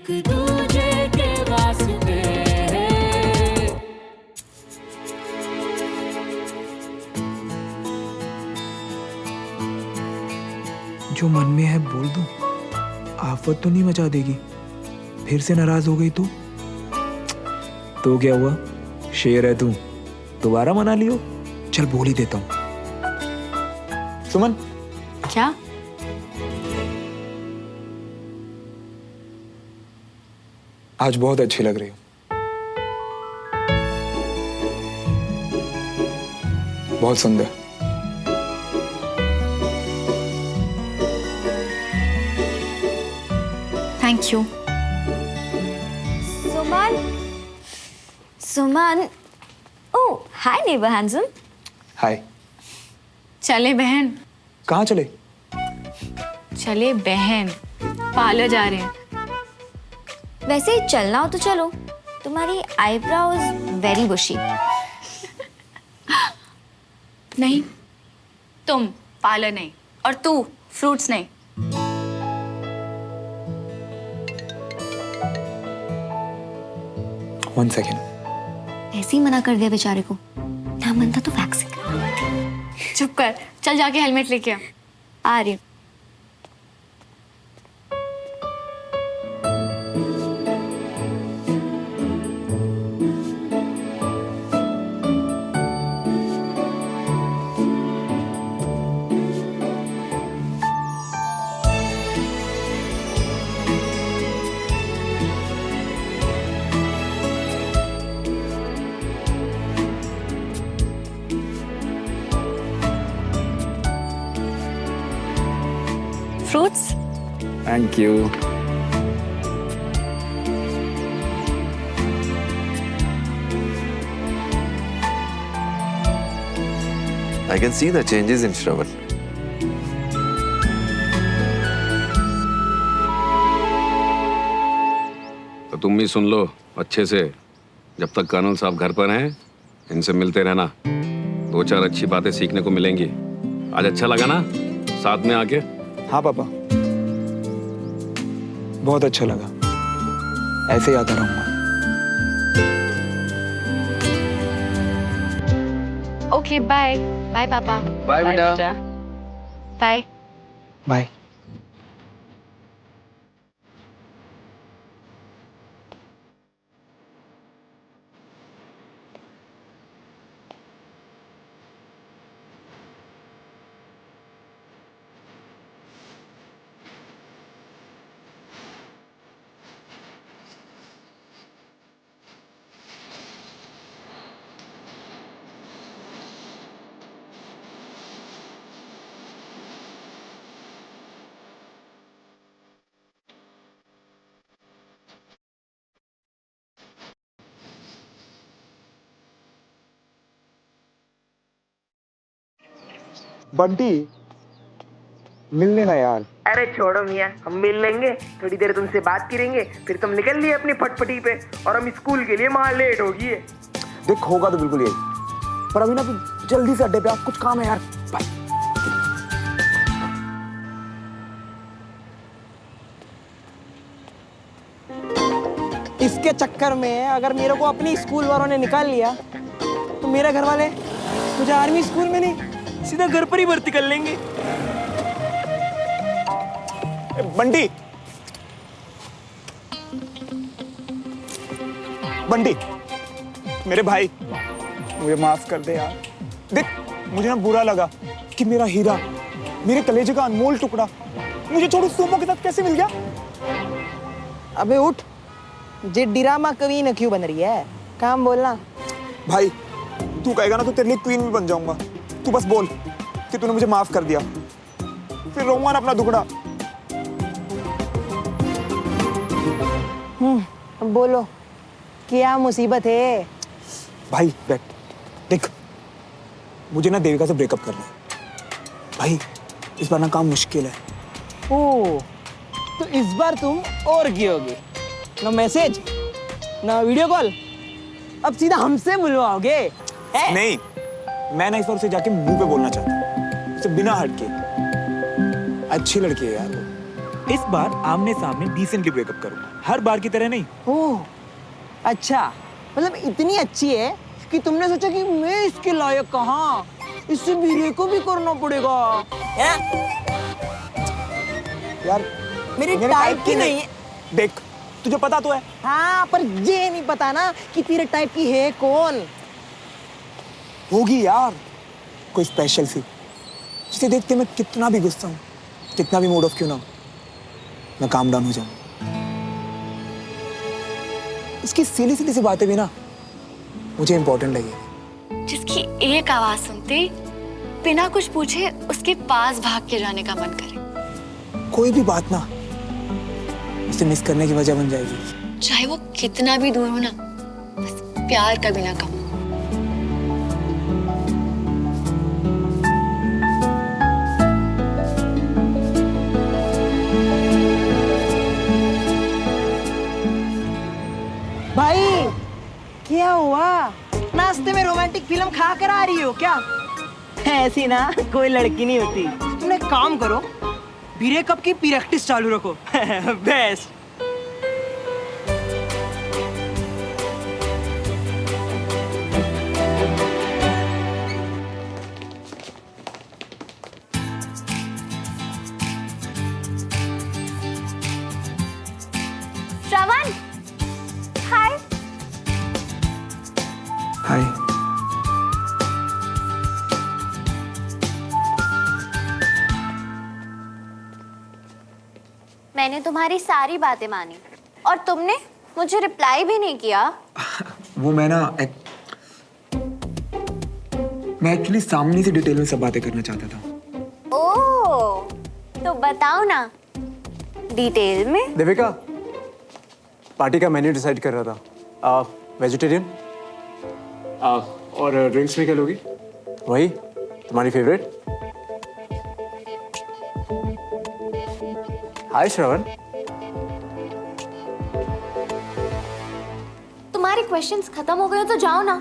एक दूजे के वास्ते। जो मन में है बोल दो, आफत तो नहीं मचा देगी। फिर से नाराज हो गई तो क्या हुआ, शेर है तू, दोबारा मना लियो। चल बोल ही देता हूँ। सुमन, क्या? आज बहुत अच्छी लग रही हो। बहुत सुंदर। Thank you. Suman, oh hi neighbour handsome. Hi. चले बहन। कहाँ चले? चले बहन, पार्लर जा रहे हैं। वैसे चलना हो तो चलो, तुम्हारी आईब्रोज वेरी बुशी। नहीं, तुम पार्लर नहीं, और तू फ्रूट्स नहीं। One second. ऐसे ही मना कर दिया बेचारे को, ना मन था तो वैक्सिंग। चुप कर, चल जाके हेलमेट लेके आ रही हूँ। Fruits. Thank you. I can see the changes in Shravan. तो तुम भी सुन लो अच्छे से, जब तक कानून साहब घर पर हैं इनसे मिलते रहना, दो चार अच्छी बातें सीखने को मिलेंगी। आज अच्छा लगा ना साथ में आके? हाँ पापा, बहुत अच्छा लगा, ऐसे ही आता रहूंगा। Okay bye. बाय पापा। बाय बेटा। बाय। बाय। बंटी, मिल लेना यार। अरे छोड़ो मियाँ, हम मिल लेंगे, थोड़ी देर तुमसे बात करेंगे, फिर तुम निकल लिए अपनी फटफटी पे, और हम स्कूल के लिए वहां लेट होगी। देख होगा तो बिल्कुल यही, पर अभी ना जल्दी से अड्डे पे आ, कुछ काम है यार। बाय। इसके चक्कर में अगर मेरे को अपनी स्कूल वालों ने निकाल लिया तो मेरे घर वाले मुझे आर्मी स्कूल में नहीं, सीधा घर पर ही भर्ती कर लेंगे। बंटी, बंटी, मेरे भाई, मुझे माफ कर दे यार। देख, मुझे ना बुरा लगा कि मेरा हीरा, मेरे कलेजे का अनमोल टुकड़ा मुझे छोड़ो सोमो के साथ कैसे मिल गया। अबे उठ, जे ड्रामा क्वीन क्यों बन रही है, काम बोलना। भाई तू कहेगा ना तो तेरे लिए क्वीन भी बन जाऊंगा। तू बस बोल कि तूने मुझे माफ कर दिया, फिर रोऊंगा ना अपना दुखड़ा। बोलो क्या मुसीबत है? भाई बैठ, देख मुझे ना देविका से ब्रेकअप करना है भाई। इस बार ना काम मुश्किल है। ओह, तो इस बार तुम और गिरोगे ना, मैसेज ना वीडियो कॉल, अब सीधा हमसे बुलवाओगे? नहीं, मैं ना इस बार उसे जाके मुंह पे बोलना चाहता हूँ, उसे बिना हट के। अच्छी लड़की है यार वो, इस बार आमने सामने डिसेंटली ब्रेकअप करूंगा, हर बार की तरह नहीं। ओह अच्छा, मतलब इतनी अच्छी है कि तुमने सोचा कि मैं इसके लायक कहाँ, इससे वीरे को भी करना पड़ेगा यार। मेरे टाइप की नहीं है। देख तुझे पता तो है। हाँ, पर ये नहीं पता ना कि तेरे टाइप की है कौन। होगी यार कोई स्पेशल सी, जिसे देख के मैं कितना भी गुस्सा हूँ, कितना भी मूड ऑफ क्यों ना हो, मैं काम डाउन हो जाऊँ। उसकी सीधी सीधी सी बातें भी ना मुझे इंपॉर्टेंट लगेगी। जिसकी एक आवाज सुनते ही बिना कुछ पूछे उसके पास भाग के जाने का मन करे। कोई भी बात ना उसे मिस करने की वजह बन जाएगी। चाहे वो कितना भी दूर हो ना, बस प्यार कभी ना कम। भाई क्या हुआ, नाश्ते में रोमांटिक फिल्म खा कर आ रही हो क्या? ऐसी ना कोई लड़की नहीं होती। तुम एक काम करो, ब्रेकअप की प्रैक्टिस चालू रखो। बेस्ट। श्रवण, हाय। हाय। मैंने तुम्हारी सारी बातें मानी और तुमने मुझे रिप्लाई भी नहीं किया। वो मैं एक्चुअली सामने से डिटेल में सब बातें करना चाहता था। ओह, तो बताओ ना डिटेल में। देविका, पार्टी का मेन्यू डिसाइड कर रहा था। वेजिटेरियन और ड्रिंक्स में क्या लोगी? वही तुम्हारी फेवरेट। हाय श्रवण। तुम्हारे क्वेश्चंस खत्म हो गए तो जाओ ना।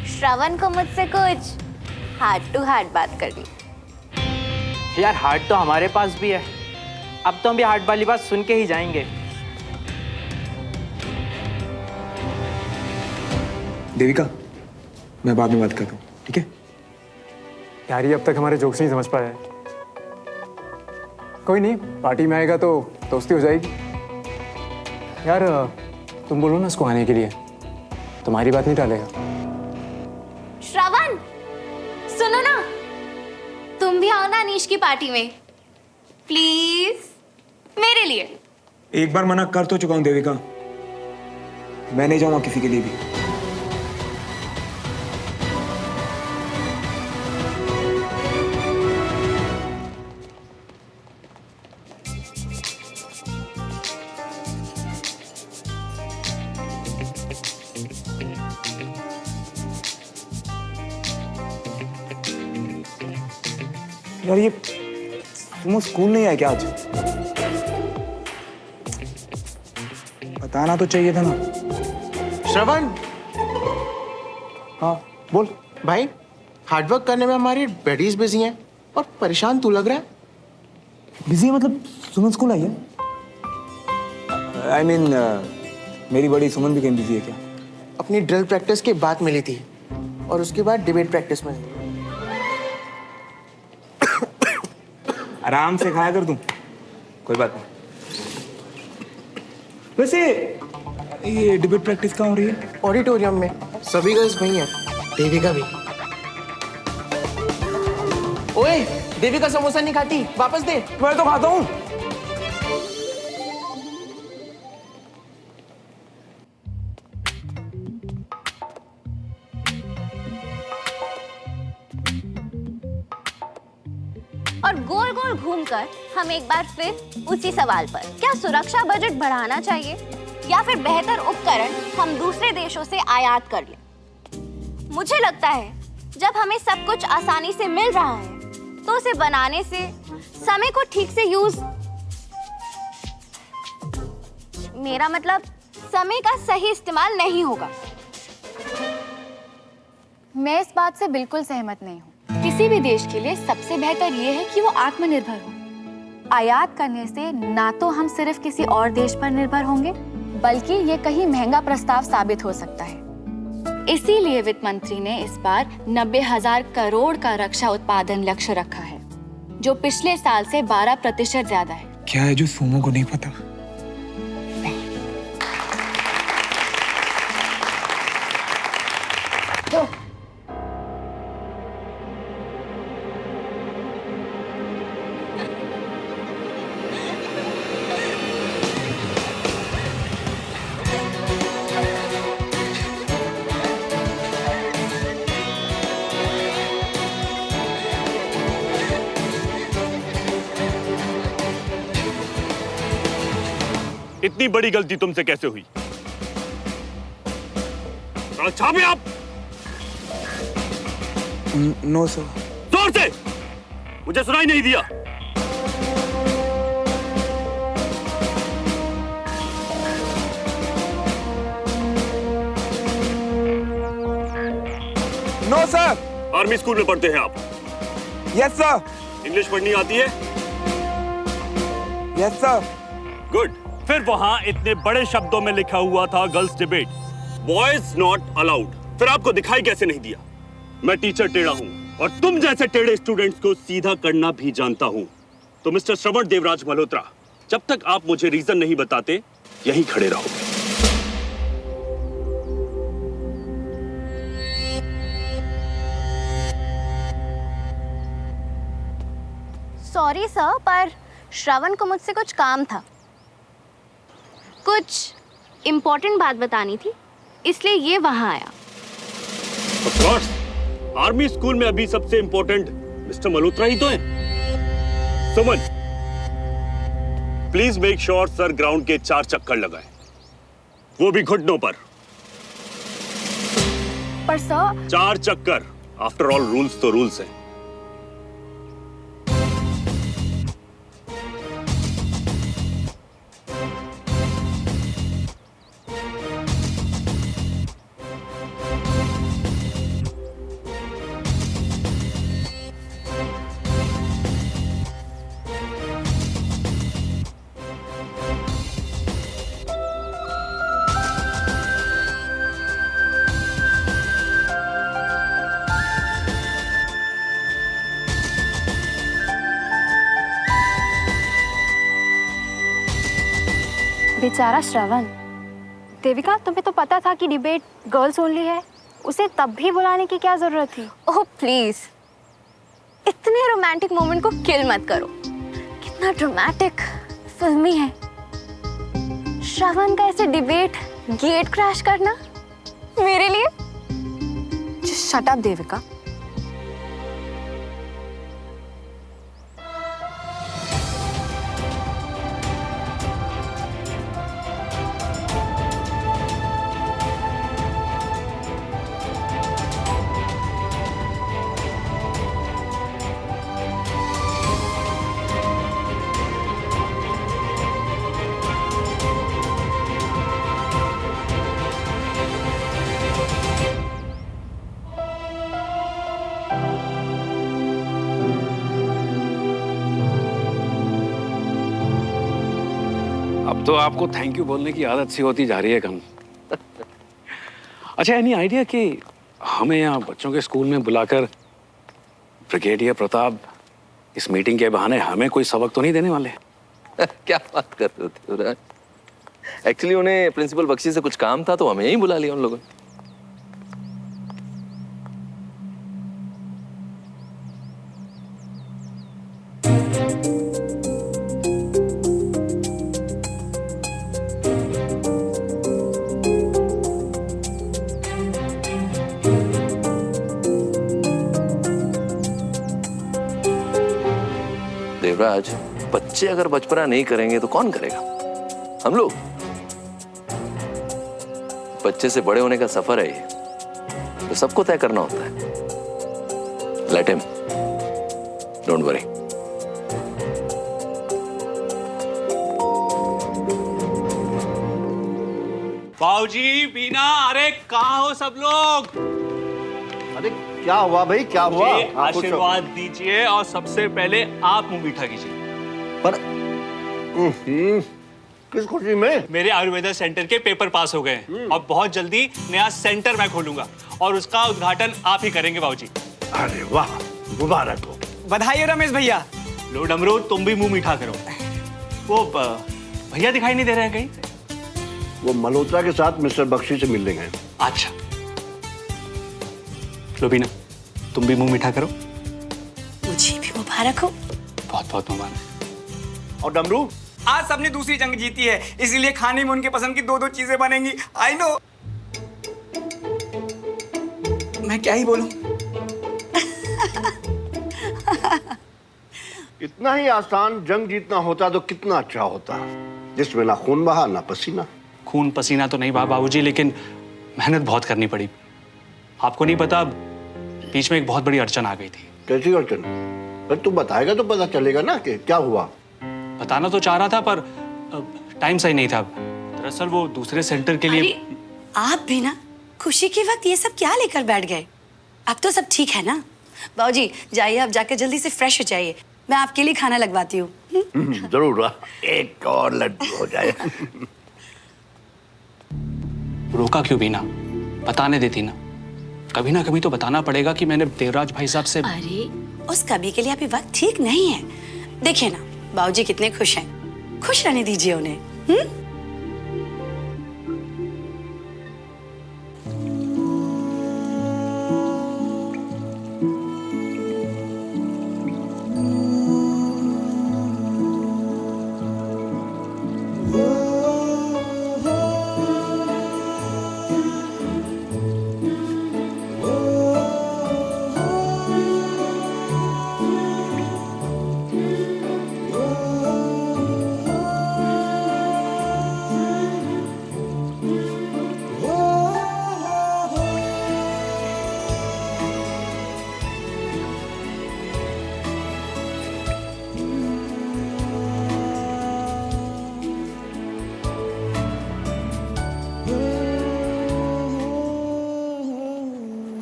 श्रवण को मुझसे कुछ हार्ट टू हार्ट बात करनी। यार हार्ट तो हमारे पास भी है, अब तो हम भी हार्ट वाली बात सुन के ही जाएंगे। देविका, मैं बाद में बात करता हूँ, ठीक है? यार ये अब तक हमारे जोक्स नहीं समझ पाया है। कोई नहीं, पार्टी में आएगा तो दोस्ती हो जाएगी। यार तुम बोलो ना उसको आने के लिए, तुम्हारी बात नहीं टालेगा। श्रवण सुनो ना, तुम भी आओ ना अनीश की पार्टी में प्लीज, मेरे लिए। एक बार मना कर तो चुका हूँ देविका, मैं नहीं जाऊंगा किसी के लिए भी। यार ये तुम स्कूल नहीं आए क्या आज? बताना तो चाहिए था ना। श्रवण, हाँ बोल। भाई हार्डवर्क करने में हमारी बडीज बिजी हैं और परेशान तू लग रहा है। बिजी है मतलब सुमन स्कूल आई है? I mean, मेरी बड़ी सुमन भी कहीं बिजी है क्या? अपनी ड्रिल प्रैक्टिस के बाद मिली थी और उसके बाद डिबेट प्रैक्टिस में। आराम से खाया कर तुम, कोई बात नहीं। वैसे ये डिबेट प्रैक्टिस कहाँ हो रही है? ऑडिटोरियम में, सभी गर्ल्स वही हैं, देविका भी। ओए, देविका समोसा नहीं खाती, वापस दे। मैं तो खाता हूँ। और गोल गोल घूमकर हम एक बार फिर उसी सवाल पर, क्या सुरक्षा बजट बढ़ाना चाहिए या फिर बेहतर उपकरण हम दूसरे देशों से आयात कर लें? मुझे लगता है जब हमें सब कुछ आसानी से मिल रहा है तो उसे बनाने से समय को ठीक से यूज, मेरा मतलब समय का सही इस्तेमाल नहीं होगा। मैं इस बात से बिल्कुल सहमत नहीं हूँ। किसी भी देश के लिए सबसे बेहतर ये है कि वो आत्मनिर्भर हो। आयात करने से ना तो हम सिर्फ किसी और देश पर निर्भर होंगे, बल्कि ये कहीं महंगा प्रस्ताव साबित हो सकता है। इसीलिए वित्त मंत्री ने इस बार 90,000 करोड़ का रक्षा उत्पादन लक्ष्य रखा है, जो पिछले साल से 12% ज्यादा है। क्या है जो सुमो को नहीं पता? इतनी बड़ी गलती तुमसे कैसे हुई? छापे आप। No sir. जोर से, मुझे सुनाई नहीं दिया। No sir. आर्मी स्कूल में पढ़ते हैं आप? Yes sir. इंग्लिश पढ़नी आती है? Yes sir. गुड। फिर वहां इतने बड़े शब्दों में लिखा हुआ था girls debate, boys not allowed. फिर आपको दिखाई कैसे नहीं दिया? मैं टीचर टेढ़ा हूं और तुम जैसे टेढ़े स्टूडेंट्स को सीधा करना भी जानता हूं। तो मिस्टर श्रवण देवराज मल्होत्रा, जब तक आप मुझे रीजन नहीं बताते यहीं खड़े रहोगे। सॉरी सर, पर श्रवण को मुझसे कुछ काम था, कुछ इम्पोर्टेंट बात बतानी थी, इसलिए ये वहां आया। Of course, आर्मी स्कूल में अभी सबसे इम्पोर्टेंट मिस्टर मल्होत्रा ही तो हैं। Suman, please make sure sir ground के 4 चक्कर लगाएं, वो भी घुटनों पर। सर 4 चक्कर, आफ्टर ऑल रूल्स तो रूल्स हैं। बेचारा श्रवण। देविका, तुम्हें तो पता था कि डिबेट गर्ल्स ओनली है, उसे तब भी बुलाने की क्या जरूरत थी? ओह प्लीज, इतने रोमांटिक मोमेंट को किल मत करो। कितना ड्रामेटिक, फिल्मी है। श्रवण का ऐसे डिबेट गेट क्रैश करना मेरे लिए। Just shut up, Devika. अब तो आपको थैंक यू बोलने की आदत सी होती जा रही है कम। अच्छा, एनी आइडिया कि हमें यहाँ बच्चों के स्कूल में बुलाकर ब्रिगेडियर प्रताप इस मीटिंग के बहाने हमें कोई सबक तो नहीं देने वाले? क्या बात कर रहे हो देवराज? एक्चुअली उन्हें प्रिंसिपल बख्शी से कुछ काम था तो हमें यहीं बुला लिया उन लोगों ने। देवराज, बच्चे अगर बचपना नहीं करेंगे तो कौन करेगा? हम लोग। बच्चे से बड़े होने का सफर है ये, तो सबको तय करना होता है। Let him, don't worry. बाबूजी, बीना, अरे कहाँ हो सब लोग? अरे क्या हुआ भाई, क्या हुआ? आशीर्वाद दीजिए और सबसे पहले आप मुंह मीठा कीजिए। पर किस खुशी में? मेरे आयुर्वेदा सेंटर के पेपर पास हो गए हैं और बहुत जल्दी नया सेंटर मैं खोलूंगा और उसका उद्घाटन आप ही करेंगे बाबूजी। अरे वाह, मुबारक हो। बधाई हो रमेश भैया। लो डमरू, तुम भी मुंह मीठा करो। वो भैया दिखाई नहीं दे रहे हैं कहीं? वो मल्होत्रा के साथ मिस्टर बख्शी से मिलने गए। अच्छा, लो बीना, तुम भी मुंह मीठा करो। मुझे भी मुबारक हो। बहुत बहुत मुबारक। और डमरू, आज सबने दूसरी जंग जीती है, इसीलिए खाने में उनके पसंद की 2-2 चीजें बनेंगी। I know. मैं क्या ही बोलूं। इतना ही आसान जंग जीतना होता तो कितना अच्छा होता, जिसमें ना खून बहा ना पसीना। खून पसीना तो नहीं बहा बाबूजी, लेकिन मेहनत बहुत करनी पड़ी। आपको नहीं पता, बीच में एक बहुत बड़ी अड़चन आ गई थी। कैसी अड़चन? पर तू बताएगा तो पता चलेगा ना कि क्या हुआ। बताना तो चाह रहा था पर टाइम सही नहीं था। दरअसल वो दूसरे सेंटर के लिए। आप भी ना खुशी के वक्त ये सब क्या लेकर बैठ गए? अब तो सब ठीक है ना? बाबूजी जाइए, आप जाकर जल्दी से फ्रेश हो जाइए, मैं आपके लिए खाना लगवाती हूँ। जरूर, एक और लड्डू हो जाए। रोका क्यों बीना? बताने देती ना। कभी ना कभी तो बताना पड़ेगा कि मैंने देवराज भाई साहब से। अरे उस कभी के लिए अभी वक्त ठीक नहीं है। देखिए ना बाबूजी कितने खुश हैं, खुश रहने दीजिए उन्हें।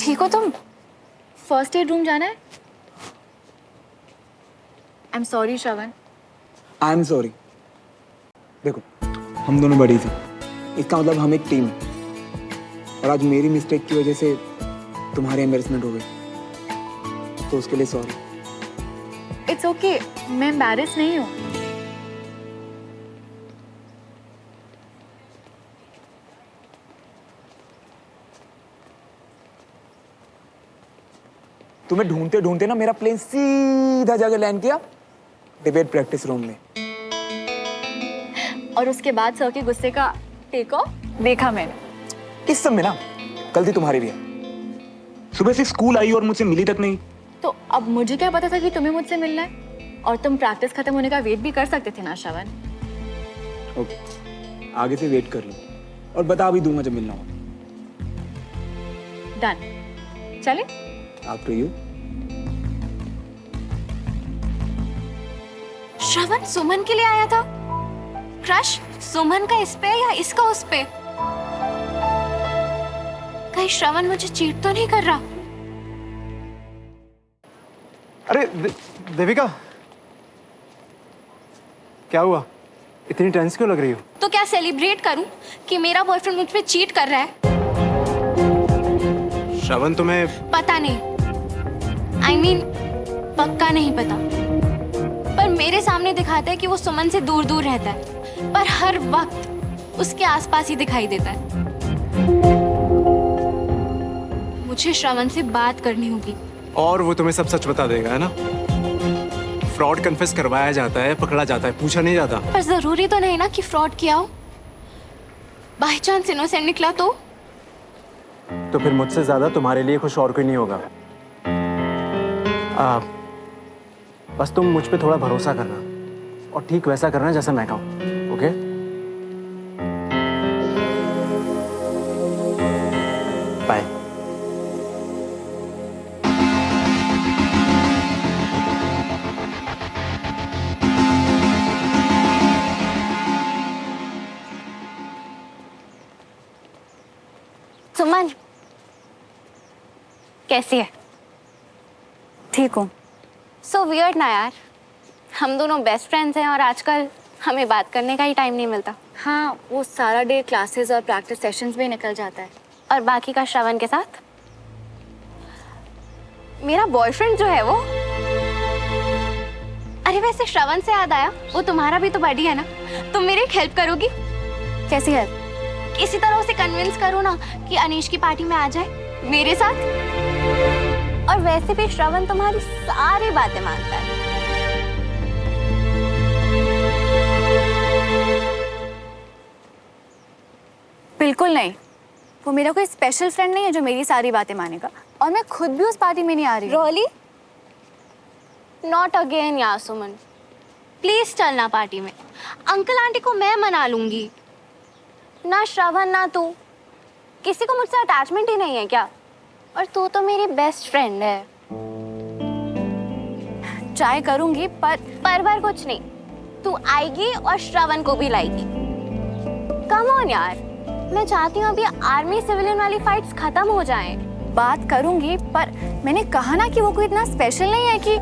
ठीक हो तुम? फर्स्ट एड रूम जाना है? I am sorry Shravan. I am sorry. देखो, हम दोनों बड़ी थी, इसका मतलब हम एक टीम है, और आज मेरी मिस्टेक की वजह से तुम्हारी एम्बैरेसमेंट हो गई, तो उसके लिए सॉरी। इट्स ओके, मैं एम्बैरेस नहीं हूँ। तुम्हें ढूंढते ढूंढते ना मेरा प्लेन सीधा जाके लैंड किया डिबेट प्रैक्टिस रूम में, और उसके बाद सर के गुस्से का टेक ऑफ देखा मैंने। इस सब में ना गलती तुम्हारी भी है। सुबह से स्कूल आई और मुझसे मिली तक नहीं। तो अब मुझे क्या पता था कि तुम्हें मुझसे मिलना है? और तुम प्रैक्टिस खत्म होने का वेट भी कर सकते थे ना श्रवण। ओके, आगे से वेट कर लो और बता भी दूंगा जब मिलना हो। डन, चले? After you. श्रवण सुमन के लिए आया था? क्रश सुमन का इस पे या इसका उस पे? कहीं श्रवण मुझे चीट तो नहीं कर रहा? अरे देविका, क्या हुआ? इतनी टेंस क्यों लग रही हो? तो क्या सेलिब्रेट करूं कि मेरा बॉयफ्रेंड मुझ पे चीट कर रहा है? श्रवण तुम्हें पता नहीं, I mean, पक्का नहीं पता, पर मेरे सामने दिखाता है कि वो सुमन से दूर दूर रहता है, पर हर वक्त उसके आसपास ही दिखाई देता है। मुझे श्रवण से बात करनी होगी। और वो तुम्हें सब सच बता देगा, है ना? फ्रॉड कन्फेस करवाया जाता है, पकड़ा जाता है, पूछा नहीं जाता। पर जरूरी तो नहीं ना कि फ्रॉड किया हो। बाय चांस इनोसेंट निकला तो फिर मुझसे ज्यादा तुम्हारे लिए खुश और कोई नहीं होगा। बस तुम मुझ पे थोड़ा भरोसा करना और ठीक वैसा करना जैसा मैं कहूँ, ओके? बाय। सुमन कैसी है? ठीक हूँ। सो वियर्ड ना यार, हम दोनों बेस्ट फ्रेंड्स हैं और आजकल हमें बात करने का ही टाइम नहीं मिलता। हाँ, वो सारा डे क्लासेस और प्रैक्टिस सेशंस में निकल जाता है। और बाकी का श्रवण के साथ। मेरा बॉयफ्रेंड जो है वो, अरे वैसे श्रवण से याद आया, वो तुम्हारा भी तो बडी है ना, तुम मेरी एक हेल्प करोगी? कैसी हेल्प? इसी तरह उसे कन्विंस करो ना कि अनीश की पार्टी में आ जाए मेरे साथ। और वैसे भी श्रवण तुम्हारी सारी बातें मानता है। बिल्कुल नहीं, वो मेरा कोई स्पेशल फ्रेंड नहीं है जो मेरी सारी बातें मानेगा। और मैं खुद भी उस पार्टी में नहीं आ रही हूँ। रोली? नॉट अगेन यार सुमन, प्लीज चलना पार्टी में। अंकल आंटी को मैं मना लूंगी, ना श्रवण ना तू। किसी को मुझसे अटैचमेंट ही नहीं है क्या? और तू तो मेरी बेस्ट फ्रेंड है। ट्राई करूंगी पर कुछ नहीं, तू आएगी और श्रवण को भी लाएगी। कम ऑन यार, मैं चाहती हूँ अभी आर्मी सिविलियन वाली फाइट्स खत्म हो जाएं। बात करूंगी, पर मैंने कहा ना कि वो कोई इतना स्पेशल नहीं है कि।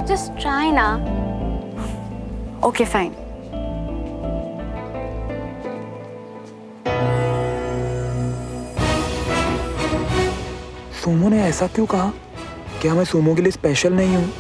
जस्ट ट्राई ना। Okay fine. सोमो ने ऐसा क्यों कहा? क्या मैं सोमो के लिए स्पेशल नहीं हूँ?